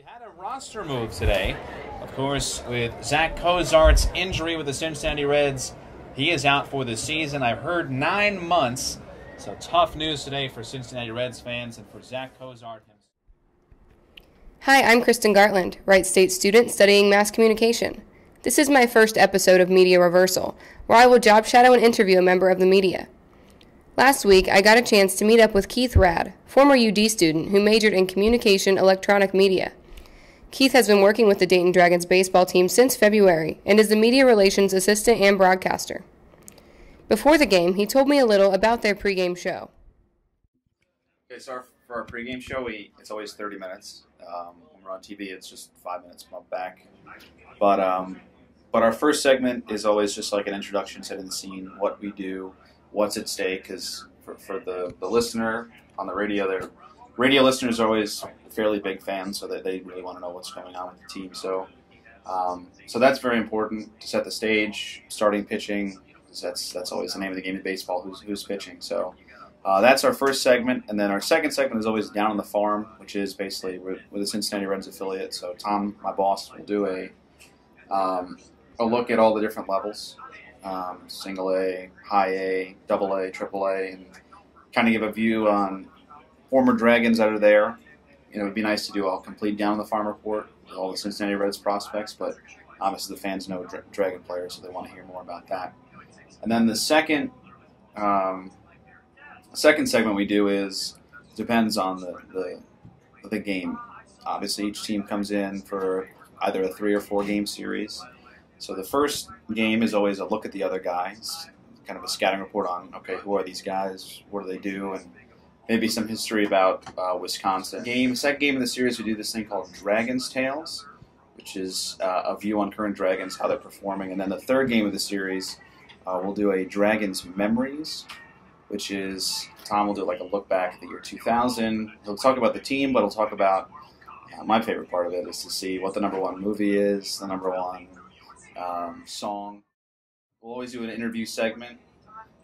We had a roster move today. Of course, with Zach Cozart's injury with the Cincinnati Reds, he is out for the season. I've heard 9 months. So tough news today for Cincinnati Reds fans and for Zach Cozart. Hi, I'm Kristen Gartland, Wright State student studying mass communication. This is my first episode of Media Reversal, where I will job shadow and interview a member of the media. Last week, I got a chance to meet up with Keith Raad, former UD student who majored in communication electronic media. Keith has been working with the Dayton Dragons baseball team since February and is the media relations assistant and broadcaster. Before the game, he told me a little about their pregame show. Okay, so for our pregame show, it's always 30 minutes. When we're on TV, it's just 5 minutes from back. But our first segment is always just like an introduction, setting the scene, what we do, what's at stake. Because for the listener on the radio, their radio listeners are always fairly big fans, so that they really want to know what's going on with the team. So that's very important to set the stage. Starting pitching, because that's always the name of the game of baseball. Who's pitching? So. That's our first segment, and then our second segment is always Down on the Farm, which is basically we're the Cincinnati Reds affiliate. So Tom, my boss, will do a look at all the different levels, single A, high A, double A, triple A, and kind of give a view on former Dragons that are there. You know, it'd be nice to do a complete Down on the Farm report with all the Cincinnati Reds prospects, but obviously the fans know Dragon players, so they want to hear more about that. And then the second segment we do depends on the game. Obviously, each team comes in for either a 3 or 4 game series. So the first game is always a look at the other guys, kind of a scouting report on, okay, who are these guys, what do they do, and maybe some history about Wisconsin. Second game of the series, we do this thing called Dragon's Tales, which is a view on current Dragons, how they're performing. And then the third game of the series, we'll do a Dragons Memories, which is Tom will do like a look back at the year 2000. He'll talk about the team, but he'll talk about my favorite part of it is to see what the #1 movie is, the #1 song. We'll always do an interview segment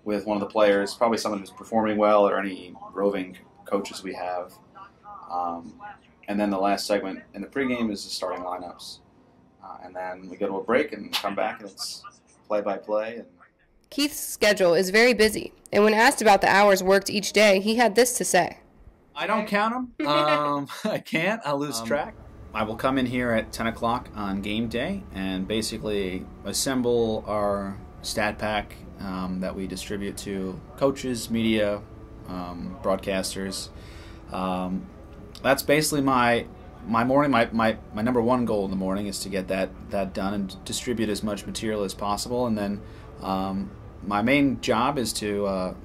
with one of the players, probably someone who's performing well or any roving coaches we have. And then the last segment in the pregame is the starting lineups. And then we go to a break and come back, and it's play-by-play. Keith's schedule is very busy, and when asked about the hours worked each day, he had this to say. I don't count them. I can't. I'll lose track. I will come in here at 10 o'clock on game day and basically assemble our stat pack that we distribute to coaches, media, broadcasters. That's basically my morning. My #1 goal in the morning is to get that done and distribute as much material as possible, and then my main job is to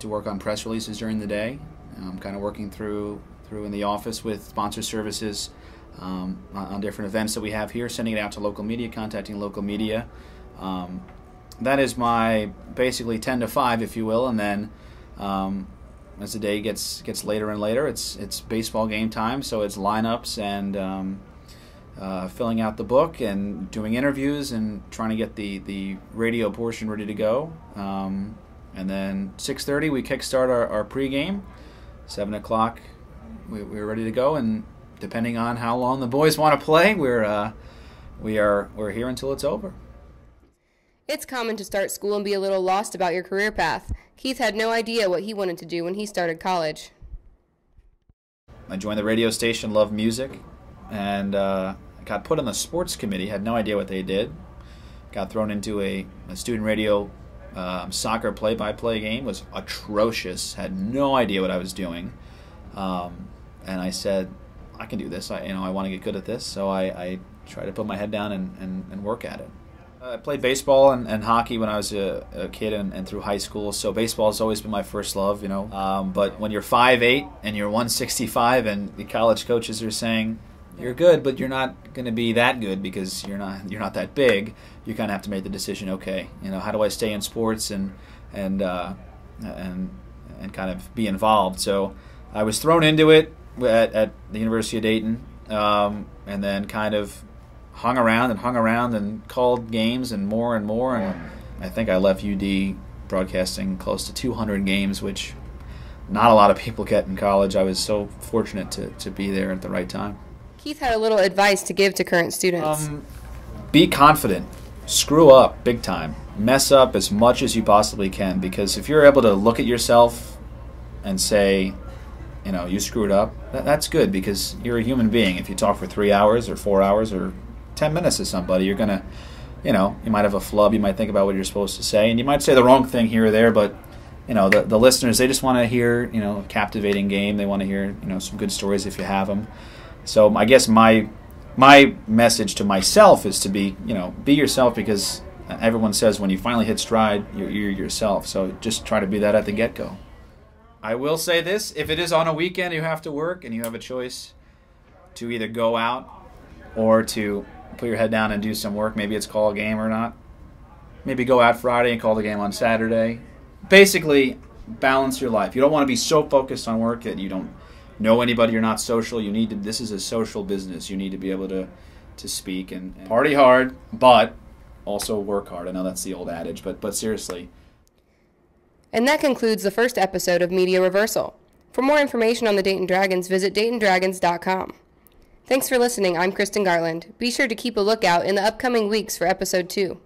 work on press releases during the day. I'm kind of working through in the office with sponsor services on different events that we have here, sending it out to local media, contacting local media. That is my basically 10 to 5, if you will, and then as the day gets later and later, it's baseball game time, so it's lineups and filling out the book and doing interviews and trying to get the radio portion ready to go. And then 6:30 we kickstart our pregame. 7 o'clock we're ready to go, and depending on how long the boys want to play, we're here until it's over. It's common to start school and be a little lost about your career path. Keith had no idea what he wanted to do when he started college. I joined the radio station, loved music, and got put on the sports committee, had no idea what they did. Got thrown into a student radio soccer play-by-play game, was atrocious, had no idea what I was doing. And I said, I can do this, I want to get good at this, so I tried to put my head down and work at it. I played baseball and hockey when I was a kid and through high school, so baseball has always been my first love, But when you're 5'8" and you're 165 and the college coaches are saying, you're good, but you're not going to be that good because you're not that big. You kind of have to make the decision. Okay, how do I stay in sports and kind of be involved? So I was thrown into it at the University of Dayton, and then kind of hung around and called games and more. And I think I left UD broadcasting close to 200 games, which not a lot of people get in college. I was so fortunate to be there at the right time. Keith had a little advice to give to current students. Be confident. Screw up big time. Mess up as much as you possibly can, because if you're able to look at yourself and say, you screwed up, that's good, because you're a human being. If you talk for 3 hours or 4 hours or 10 minutes to somebody, you're going to, you might have a flub, you might think about what you're supposed to say, and you might say the wrong thing here or there, but, the listeners, they just want to hear, a captivating game. They want to hear, some good stories if you have them. So I guess my message to myself is to be yourself, because everyone says when you finally hit stride, you're yourself. So just try to be that at the get-go. I will say this, if it is on a weekend you have to work and you have a choice to either go out or to put your head down and do some work, maybe it's call a game or not, maybe go out Friday and call the game on Saturday. Basically, balance your life. You don't want to be so focused on work that you don't know anybody, you're not social. This is a social business. You need to be able to speak and party hard, but also work hard. I know that's the old adage, but seriously. And that concludes the first episode of Media Reversal. For more information on the Dayton Dragons, visit DaytonDragons.com. Thanks for listening. I'm Kristen Garland. Be sure to keep a lookout in the upcoming weeks for episode 2.